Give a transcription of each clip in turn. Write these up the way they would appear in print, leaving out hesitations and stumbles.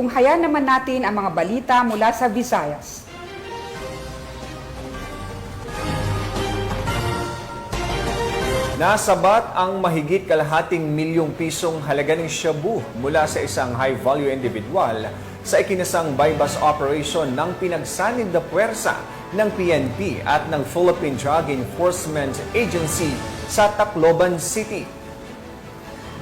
Tunghayan naman natin ang mga balita mula sa Visayas. Nasabat ang mahigit kalahating milyong pisong halaga ng shabu mula sa isang high-value individual sa ikinasang bypass operation ng pinagsanib na puwersa ng PNP at ng Philippine Drug Enforcement Agency sa Tacloban City.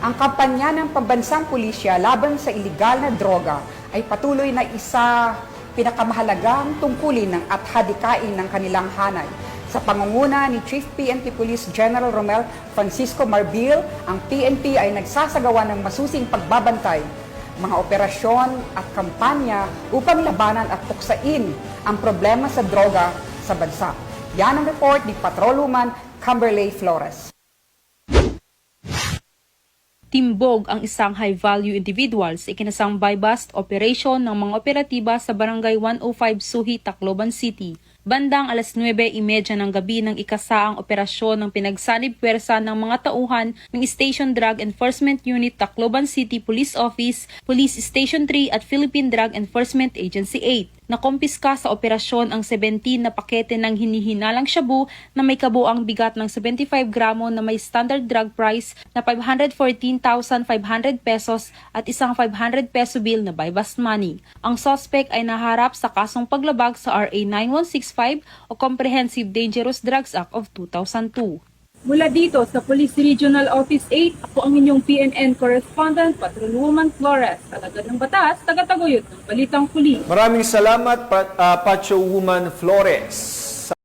Ang kampanya ng pambansang pulisya laban sa iligal na droga ay patuloy na isa pinakamahalagang tungkulin at hadikain ng kanilang hanay. Sa pangunguna ni Chief PNP Police General Romel Francisco Marbil, ang PNP ay nagsasagawa ng masusing pagbabantay, mga operasyon at kampanya upang labanan at tuksain ang problema sa droga sa bansa. Yan ang report ni Patrolwoman Camberley Flores. Timbog ang isang high-value individual sa ikinasang buy-bust operation ng mga operatiba sa Barangay 105 Suhi, Tacloban City. Bandang alas 9:30 ng gabi ng ikasaang operasyon ng pinagsanib puwersa ng mga tauhan ng Station Drug Enforcement Unit Tacloban City Police Office, Police Station 3 at Philippine Drug Enforcement Agency 8. Nakompiska sa operasyon ang 17 na pakete ng hinihinalang shabu na may kabuang bigat ng 75 gramo na may standard drug price na 514,500 pesos at isang 500 peso bill na buy-bust money. Ang suspect ay naharap sa kasong paglabag sa RA 9165 o Comprehensive Dangerous Drugs Act of 2002. Mula dito sa Police Regional Office 8, ako ang inyong PNN Correspondent, Patrolwoman Flores, alagad ng batas, tagataguyod ng Balitang Pulis. Maraming salamat, Patrolwoman Flores.